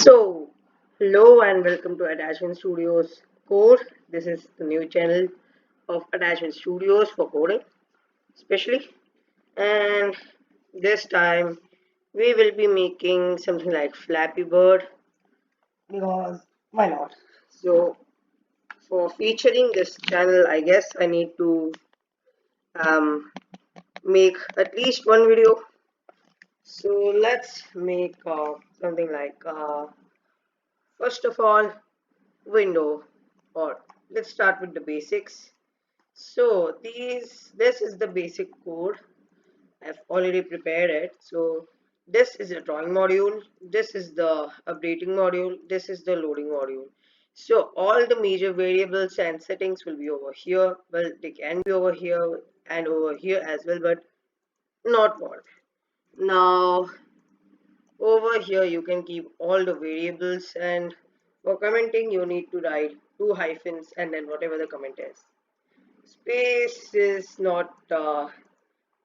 So, hello and welcome to Attachment Studios Code. This is the new channel of Attachment Studios for coding, especially. And this time we will be making something like Flappy Bird because why not? So, for featuring this channel, I guess I need to um, make at least one video. So, let's make something like first of all, window, or let's start with the basics. So this is the basic code. I've already prepared it. So this is the drawing module, this is the updating module, this is the loading module. So all the major variables and settings will be over here. Well, they can be over here and over here as well, but not more. Now over here you can keep all the variables, and for commenting you need to write two hyphens and then whatever the comment is. Space is not a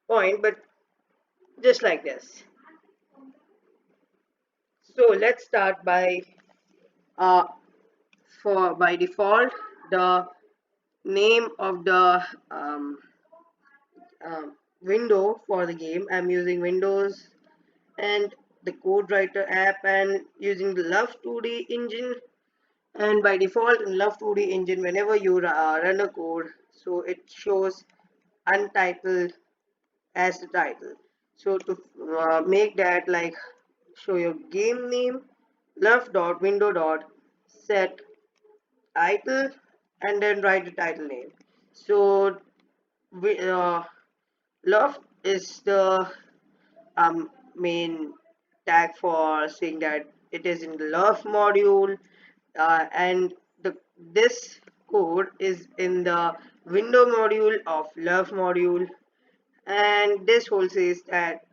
point, but just like this. So let's start by uh, for by default the name of the window for the game. I'm using Windows and the code writer app and using the Love 2D engine. And by default in Love 2D engine, whenever you run a code, so it shows untitled as the title. So to make that, like, show your game name, love.window.set title, and then write the title name. So we, love is the main tag for saying that it is in the love module, and this code is in the window module of love module, and this whole says that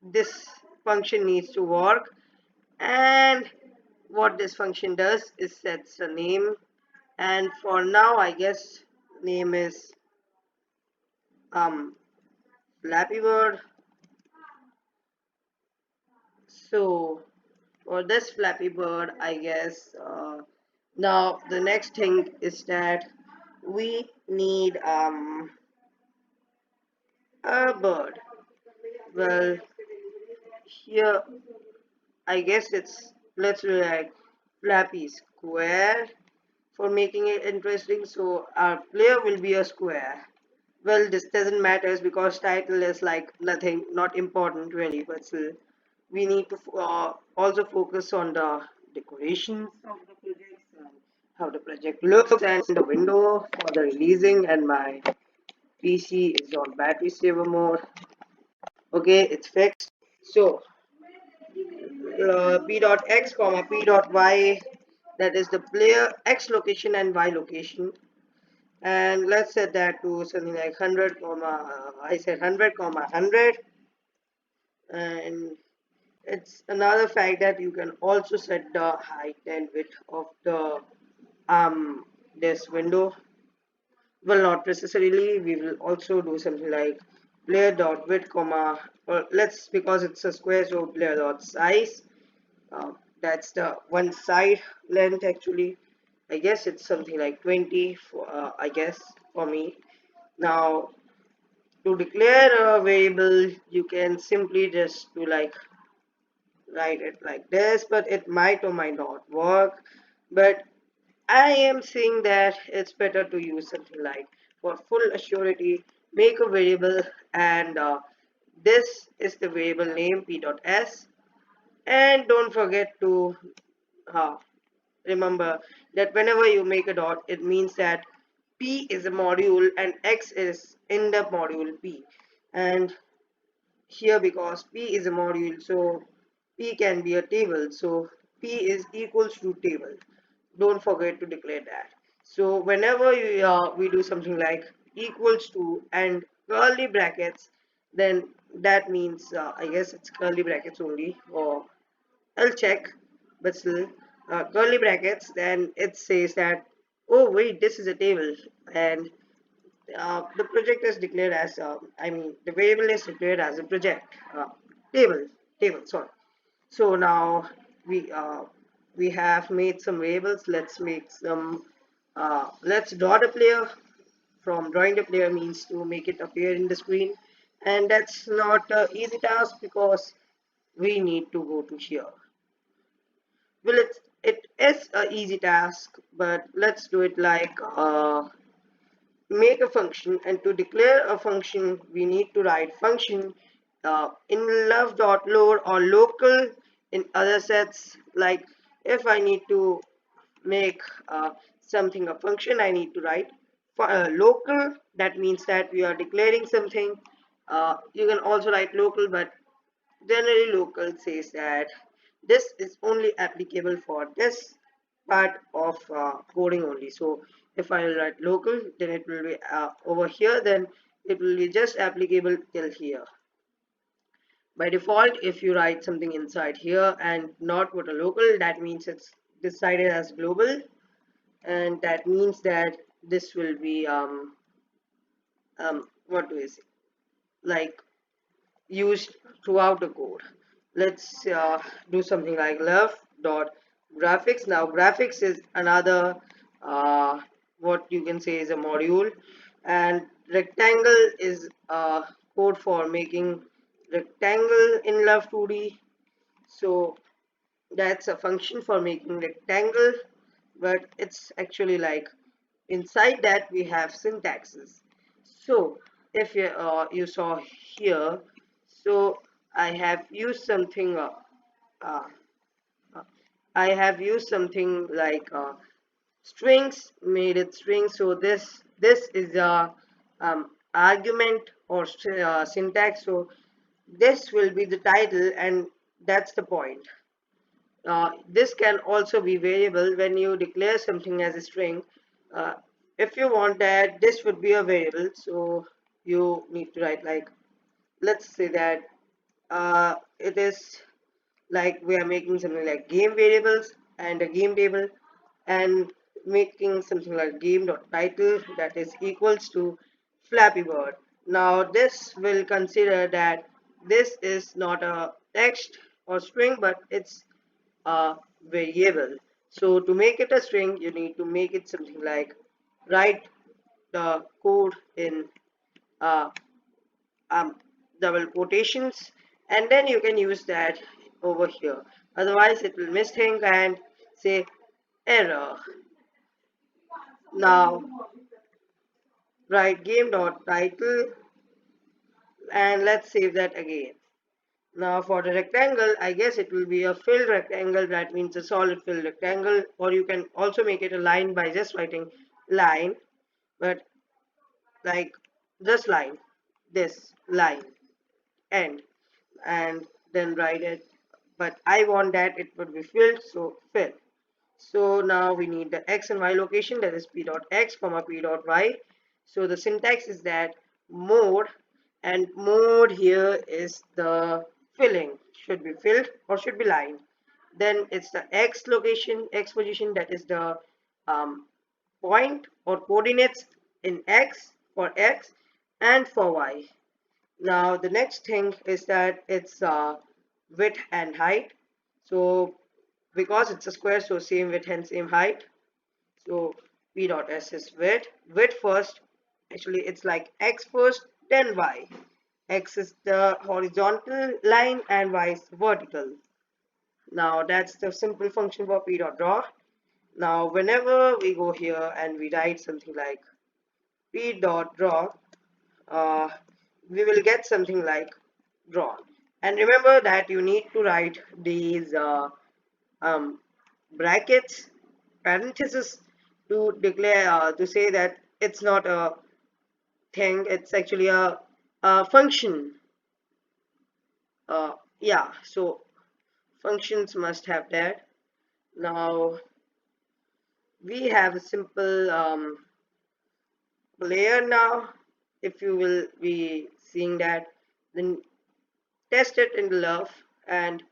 this function needs to work. And what this function does is sets a name, and for now I guess name is Flappy Bird. So for this Flappy Bird, I guess now the next thing is that we need a bird. Well, here I guess it's, let's do like Flappy Square for making it interesting. So our player will be a square. Well, this doesn't matter because title is like nothing, not important really, but still we need to also focus on the decorations of the projects and how the project looks and the window for the releasing. And my PC is on battery saver mode. Okay, it's fixed. So p.x comma p.y, that is the player x location and y location, and let's set that to something like 100 comma I said 100 comma 100. And it's another fact that you can also set the height and width of the this window. Well, not necessarily, we will also do something like player dot width comma, or let's, because it's a square, so player dot size. That's the one side length actually. I guess it's something like 20 for I guess for me. Now to declare a variable you can simply just do like write it like this, but it might or might not work. But I am saying that it's better to use something like, for full assurity, make a variable, and this is the variable name p.s. And don't forget to uh, remember that whenever you make a dot, it means that p is a module and x is in the module p. And here, because p is a module, so p can be a table, so p is equals to table. Don't forget to declare that. So whenever we do something like equals to and curly brackets, then that means I guess it's curly brackets only, or I'll check, but still curly brackets, then it says that, oh wait, this is a table, and the project is declared as the variable is declared as a project table, sorry. So now we uh, we have made some variables. Let's make some let's draw the player. From drawing the player means to make it appear in the screen, and that's not an easy task because we need to go to here. Well, it is a easy task, but let's do it like make a function, and to declare a function we need to write function in love.load or local in other sets. Like if I need to make something a function, I need to write for local. That means that we are declaring something. You can also write local, but generally local says that this is only applicable for this part of coding only. So if I write local, then it will be over here, then it will be just applicable till here. By default, if you write something inside here and not put a local, that means it's decided as global, and that means that this will be what do we say, like used throughout the code. Let's do something like love dot graphics. Now graphics is another what you can say is a module, and rectangle is a code for making rectangle in love 2D. So that's a function for making rectangle, but it's actually like inside that we have syntaxes. So if you saw here, so I have used something uh, uh, I have used something like strings, made it strings. So this is a argument or syntax. So this will be the title, and that's the point. This can also be variable when you declare something as a string. Uh, if you want that this would be a variable, so you need to write like, let's say that it is like we are making something like game variables and a game table, and making something like game dot title that is equals to Flappy Bird. Now this will consider that this is not a text or string, but it's a variable. So to make it a string, you need to make it something like write the code in uh, um, double quotations, and then you can use that over here. Otherwise, it will misthink and say error. Now, write game dot title, and let's save that again. Now for the rectangle, I guess it will be a filled rectangle. That means a solid filled rectangle, or you can also make it a line by just writing line, but like just line, this line, end, and then write it. But I want that it would be filled, so fill. So now we need the x and y location, that is p dot x comma p dot y. So the syntax is that mode, and mode here is the filling, should be filled or should be lined. Then it's the x location, x position, that is the um, point or coordinates in x for x and for y. Now the next thing is that it's width and height. So because it's a square, so same width and same height. So p dot s is width. Width first. Actually, it's like x first, then y. X is the horizontal line and y is vertical. Now that's the simple function for p dot draw. Now whenever we go here and we write something like p dot draw, uh, we will get something like drawn. And remember that you need to write these um, brackets, parentheses, to declare to say that it's not a thing, it's actually a function. Yeah, so functions must have that. Now we have a simple layer. Now if you will be seeing that, then test it in love, and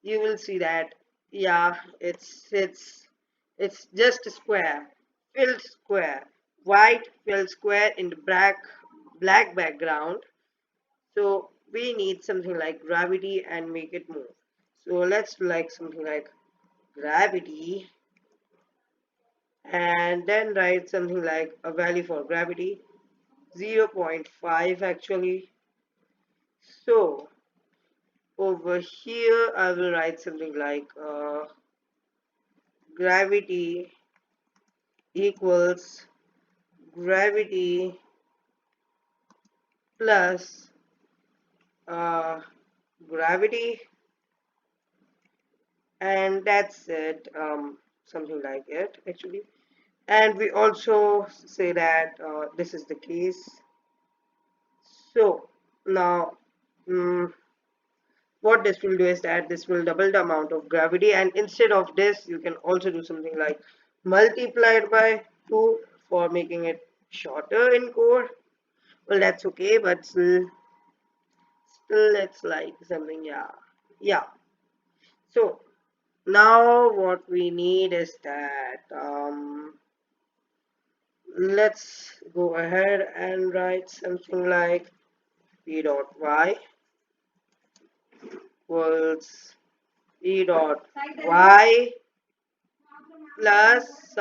you will see that yeah, it's just a square, filled square, white filled square in the black background. So we need something like gravity and make it move. So let's do like something like gravity, and then write something like a value for gravity 0.5 actually. So over here I will write something like gravity equals gravity plus uh, gravity, and that's it, something like it actually. And we also say that this is the case. So now, mm, what this will do is that this will double the amount of gravity, and instead of this you can also do something like multiplied by 2 for making it shorter in core. Well, that's okay, but still it's like something, yeah. Yeah, so now what we need is that let's go ahead and write something like p dot y equals p dot y plus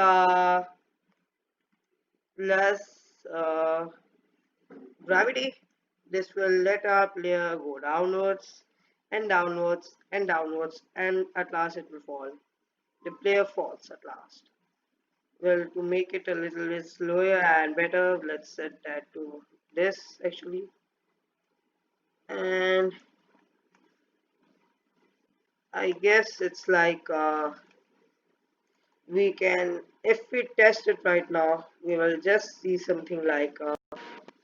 plus uh, gravity. This will let our player go downwards and downwards and downwards, and at last it will fall. The player falls at last. Well, to make it a little bit slower and better, let's set that to this actually. And I guess it's like we can, if we test it right now, we will just see something like a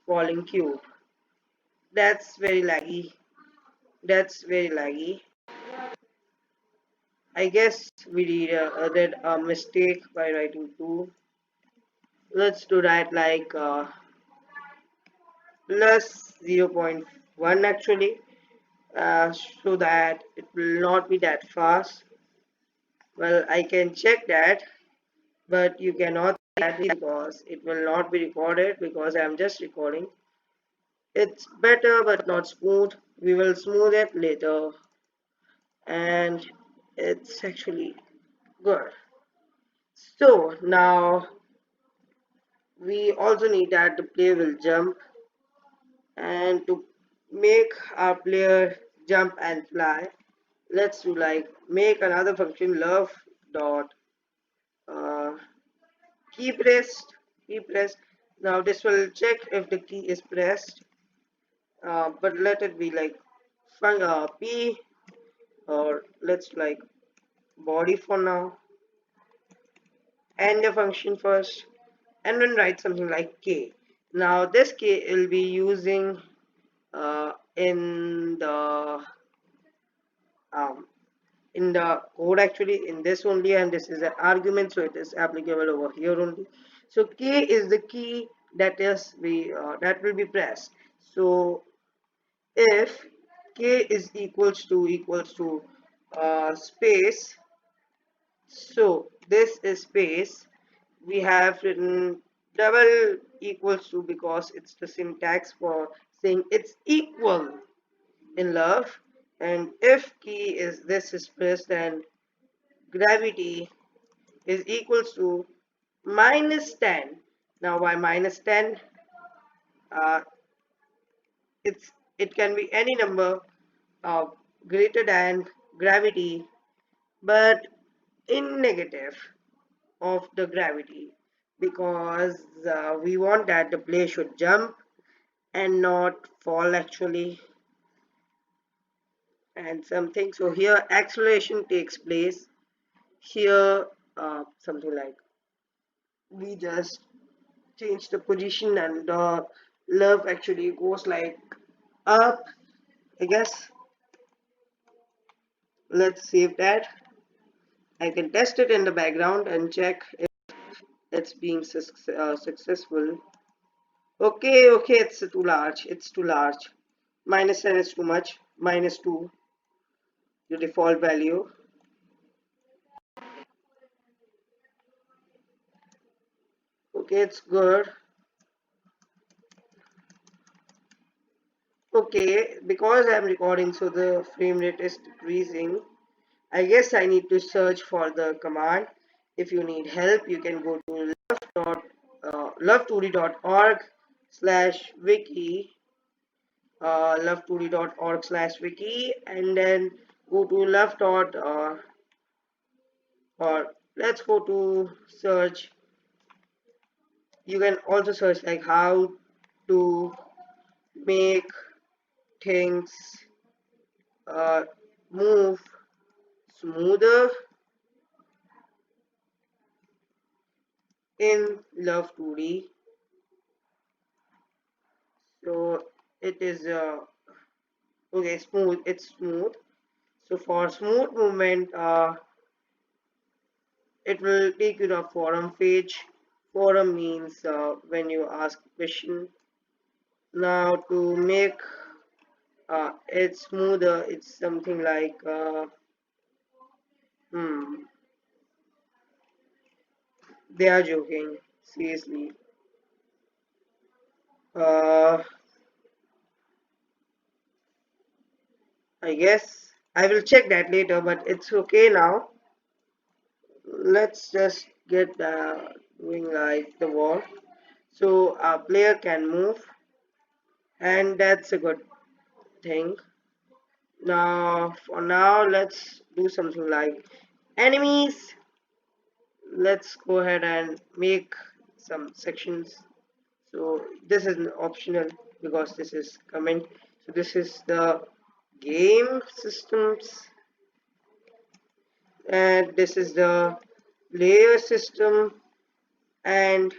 falling cube. That's very laggy. That's very laggy. I guess we did a mistake by writing 2. Let's do that like plus 0.1 actually, so that it will not be that fast. Well, I can check that, but you cannot see that because it will not be recorded because I'm just recording. It's better but not smooth. We will smooth it later, and it's actually good. So now we also need that the player will jump, and to make our player jump and fly, let's do like make another function love dot uh, key pressed. Now this will check if the key is pressed, but let it be like p, or let's like body for now, and the function first, and then write something like k. Now this k will be using in um, the code actually, in this only, and this is an argument, so it is applicable over here only. So k is the key that will be pressed. So if k is equals to space, so this is space, we have written double equals to because it's the syntax for saying it's equal in love. And if key is this is pressed, then gravity is equals to minus 10. Now why minus 10? uh, it can be any number greater than gravity, but in negative of the gravity, because we want that the player should jump and not fall actually, and something. So here acceleration takes place. Here something like we just change the position, and the love actually goes like up, I guess. Let's save that. I can test it in the background and check if it's being successful. Okay, it's too large. It's too large. Minus 10 is too much. Minus 2, the default value. Okay, it's good. Okay, because I'm recording, so the frame rate is decreasing. I guess I need to search for the command. If you need help, you can go to love2d.org slash wiki, love2d.org slash wiki, and then go to love dot or let's go to search. You can also search like how to make things uh, move smoother in love 2d. So it is okay, smooth, it's smooth. So for smooth movement, it will take you to a forum page. Forum means when you ask question. Now to make it smoother, it's something like hmm, they are joking. Seriously. Uh, I guess I will check that later, but it's okay now. Let's just get doing like the war. So our player can move, and that's a good thing. Now, for now, let's do something like enemies. Let's go ahead and make some sections. So this is optional because this is comment. So this is the game systems, and this is the layer system, and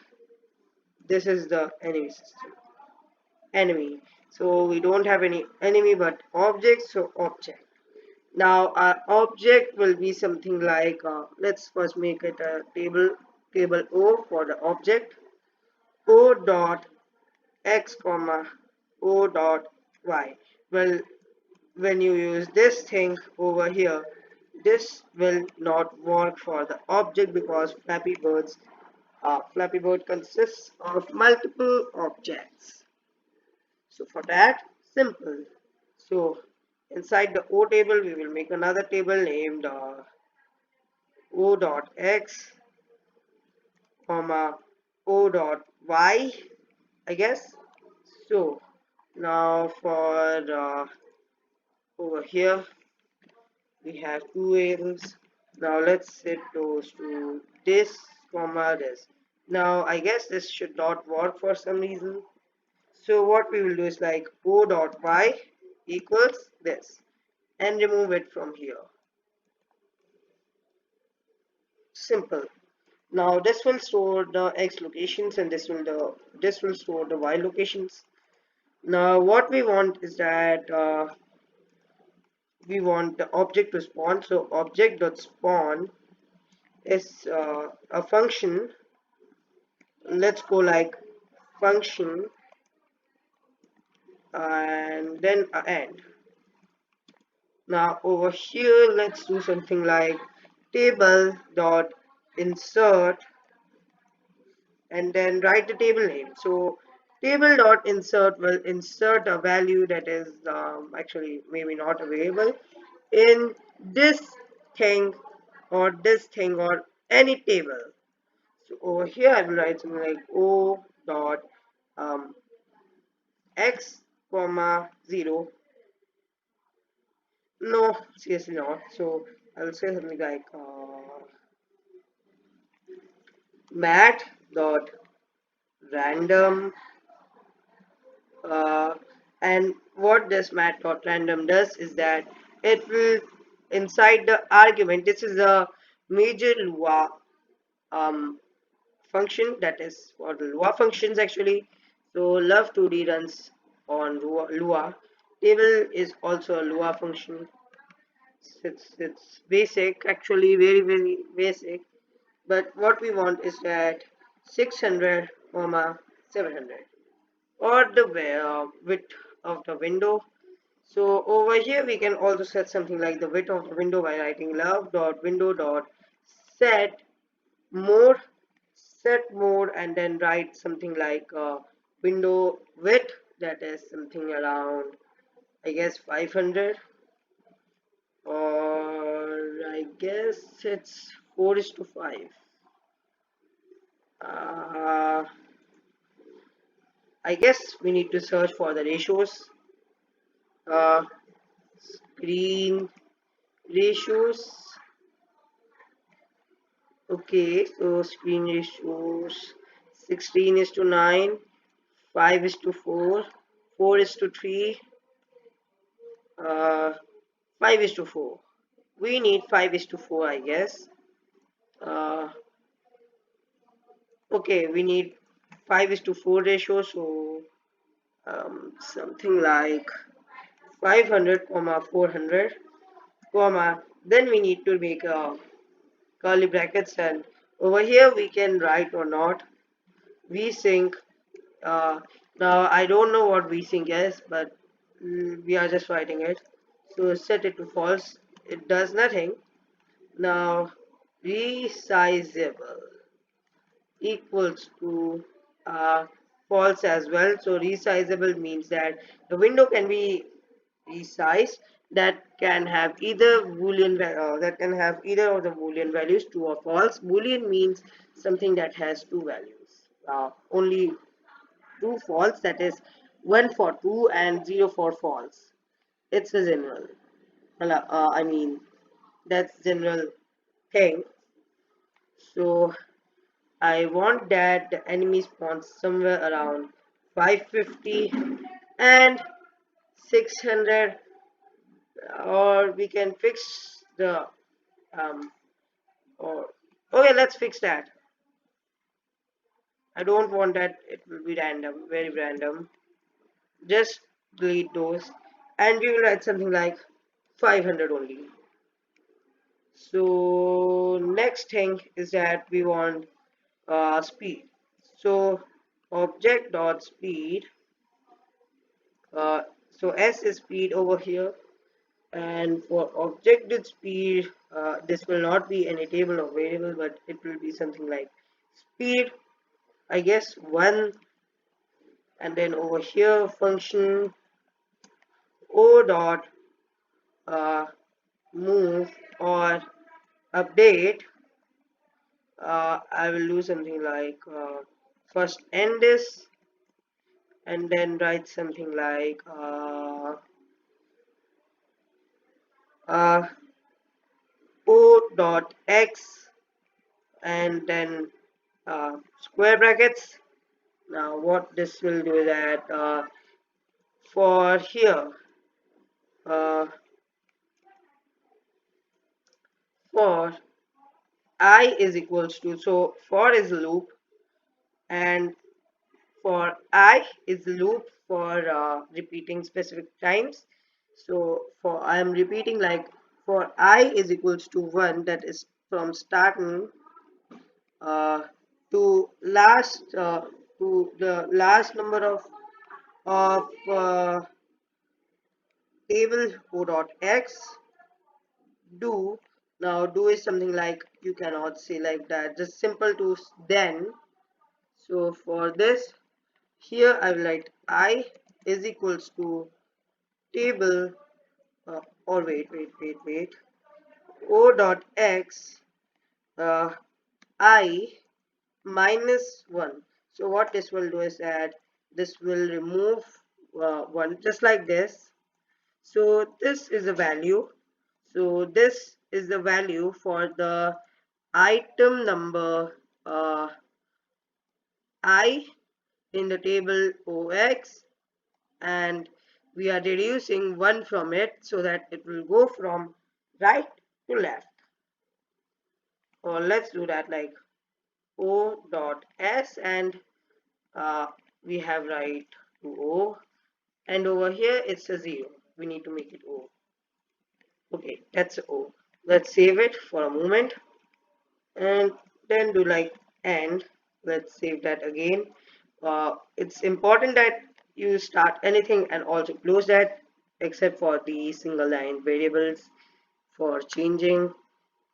this is the enemy system. Enemy. So we don't have any enemy but objects. So object. Now our object will be something like let's first make it a table O for the object. O dot x comma O dot y. Well, when you use this thing over here, this will not work for the object because Flappy Bird consists of multiple objects. So for that, simple. So inside the O table, we will make another table named O dot x comma O dot y, I guess. So now for over here, we have two variables. Now let's set those to this comma this. Now I guess this should not work for some reason. So what we will do is like O dot y equals this and remove it from here. Simple. Now this will store the x locations and this will store the y locations. Now what we want is that we want the object to spawn. So object dot spawn is a function. Let's go like function and then a end. Now over here, let's do something like table dot insert and then write the table name. So table dot insert will insert a value that is actually maybe not available in this thing or any table. So over here I will write something like O dot um, x comma 0. No, seriously not. So I will say something like mat dot random and what this mat dot random does is that it will inside the argument. This is a major Lua um, function that is for the Lua functions actually. So love 2D runs on Lua. Table is also a Lua function. It's basic, actually very basic. But what we want is that 600 comma 700 or the width of the window. So over here we can also set something like the width of the window by writing love dot window dot set mode and then write something like window width, that is something around I guess 500 or guess it's 4:5. uh, I guess we need to search for the ratios. uh, Screen ratios. Okay, so screen ratios 16 is to 9, 5 is to 4, 4 is to 3, uh, 5 is to 4. We need 5 is to 4, I guess. Uh, okay, we need 5 is to 4 ratio, so something like 500 comma 400 comma, then we need to make a curly brackets, and over here we can write or not vsync. uh, Now I don't know what vsync is, but we are just writing it. So set it to false, it does nothing. Now resizable equals to false as well. So resizable means that the window can be resized, that can have either that can have either of the boolean values, true or false. Boolean means something that has two values, only true false, that is 1 for true and 0 for false. It's a general, I mean, that's general thing. So I want that the enemy spawns somewhere around 550 and 600, or we can fix the or okay, let's fix that. I don't want that it will be random, very random. Just delete those, and we will write something like 500 only. So next thing is that we want speed. So object dot speed. So s is speed over here, and for objective speed, this will not be any table or variable, but it will be something like speed, I guess 1, and then over here function o dot uh, move or update. I will do something like first end this, and then write something like uh, o dot x, and then square brackets. Now what this will do is that for here uh, for I is equals to, so for is loop, and for I is loop for repeating specific times. So for I am repeating, like for I is equals to 1, that is from starting uh, to last to the last number of table o dot x do. Now do is something like, you cannot say like that, just simple to then. So for this, here I will write I is equals to table or wait, o dot x uh, I minus 1. So what this will do is that this will remove 1, just like this. So this is the value. So this is the value for the item number I in the table OX, and we are reducing 1 from it so that it will go from right to left. Or let's do that like O dot S, and we have right to O, and over here it's a 0. We need to make it O. Okay, that's O. Let's save it for a moment, and then do like end. Let's save that again. It's important that you start anything and also close that, except for the single line variables for changing.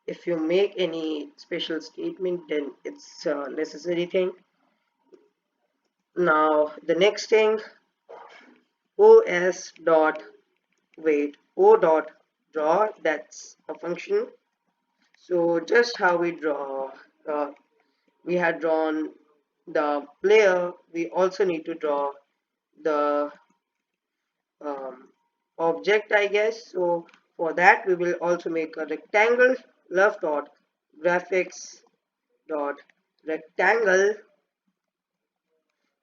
If you make any special statement, then it's a necessary thing. Now the next thing, os dot wait o dot draw, that's a function. So just how we draw, uh, we had drawn the player, we also need to draw the um, object, I guess. So for that we will also make a rectangle. Love dot graphics dot rectangle.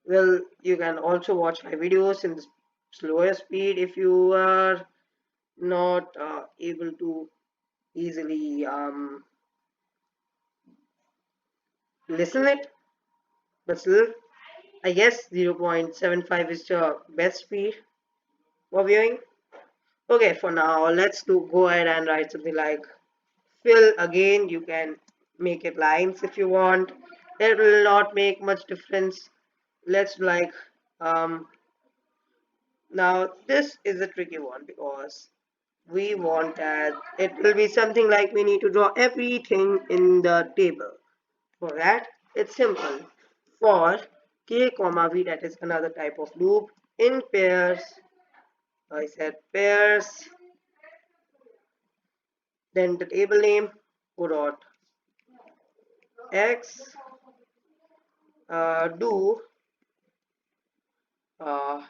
Well, you can also watch my videos in the slower speed if you are not able to easily listen it, but still I guess 0.75 is the best speed for viewing. Okay, for now let's go ahead and write something like fill. Again, you can make it lines if you want. It will not make much difference. Let's like um now this is a tricky one because we want that it will be something like we need to draw everything in the table. For that, it's simple. For k comma v, that is another type of loop in pairs. I said pairs. Then the table name o dot x do uh,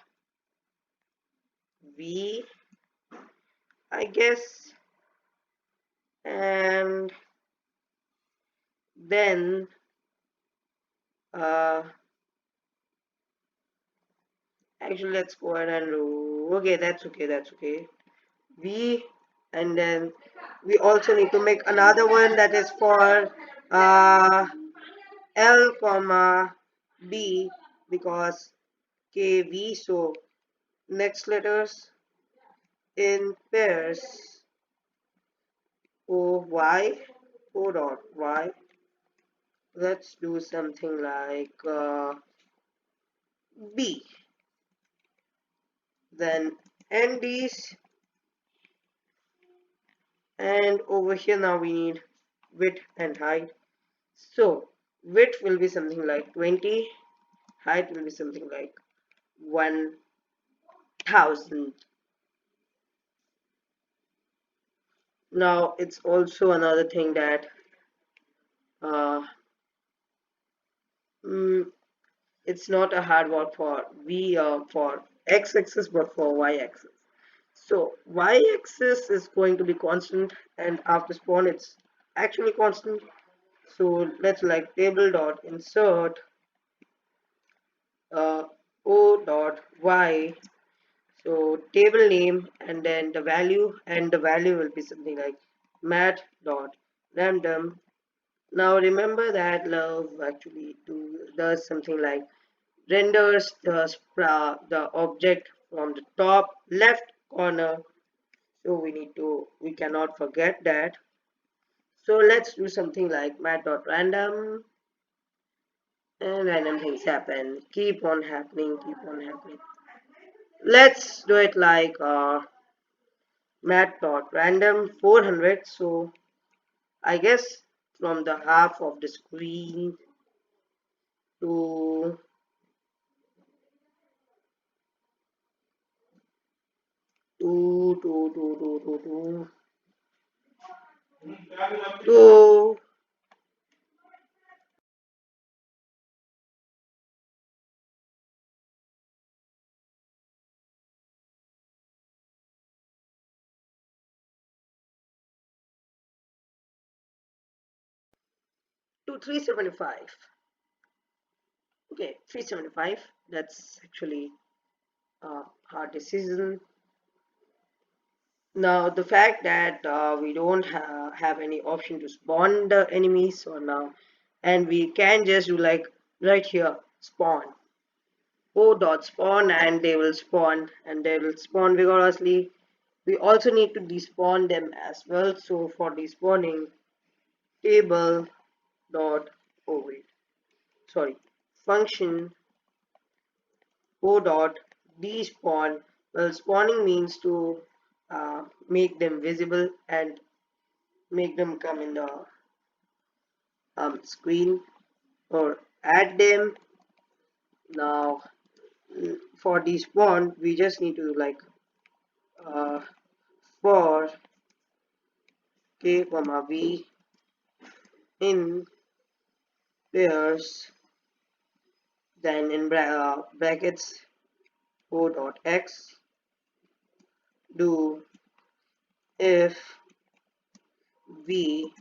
v, I guess, and then uh, actually let's go ahead and do. Okay, that's okay. That's okay. V, and then we also need to make another one that is for uh, L comma B because KV. So next letters in pairs O Y O dot Y. Let's do something like B. Then NDs, and over here now we need width and height. So width will be something like 20, height will be something like 1000. Now it's also another thing that uh, mm, it's not a hard work for for x-axis but for y-axis. So y-axis is going to be constant, and after spawn it's actually constant. So let's like table dot insert uh, o dot y. So table name and then the value, and the value will be something like mat dot random. Now remember that love actually does something like renders the object from the top left corner. So we cannot forget that. So let's do something like mat dot random, and random things happen. Keep on happening, keep on happening. Let's do it like mat dot random 400. So I guess from the half of the screen to to 375. Okay, 375. That's actually a hard decision. Now the fact that we don't have any option to spawn the enemies or now, and we can just do like right here spawn o dot spawn, and they will spawn vigorously. We also need to despawn them as well. So for despawning, table dot oh wait sorry function o dot despawn. Well, spawning means to make them visible and make them come in the screen or add them. Now for despawn we just need to like uh, for k comma v in pairs, then in brackets o dot x do if v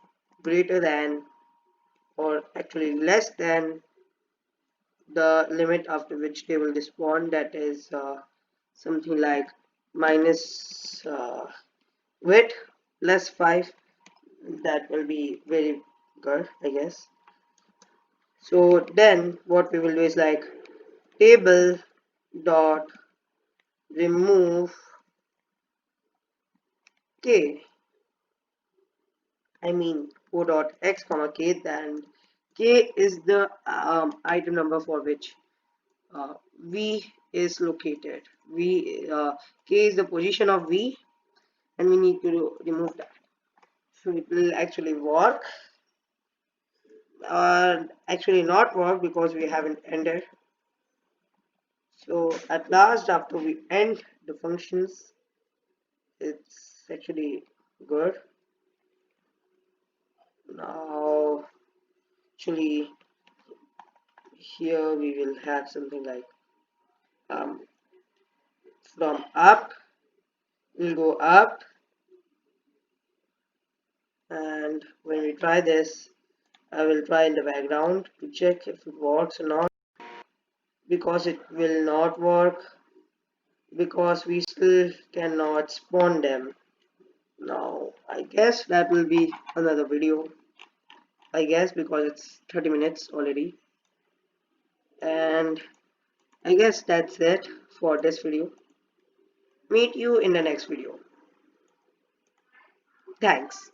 greater than or actually less than the limit after which they will respond, that is something like minus width plus 5. That will be very good, I guess. So then what we will do is like table dot remove k, I mean o dot x comma k, then k is the item number for which v is located. K is the position of v, and we need to remove that. So it will actually work, actually not work because we haven't ended. So at last, after we end the functions, it's actually good. Now actually here we will have something like um, from up, we'll go up, and when we try this, I will try in the background to check if it works or not, because it will not work because we still cannot spawn them. Now I guess that will be another video, I guess, because it's 30 minutes already. And I guess that's it for this video. Meet you in the next video. Thanks.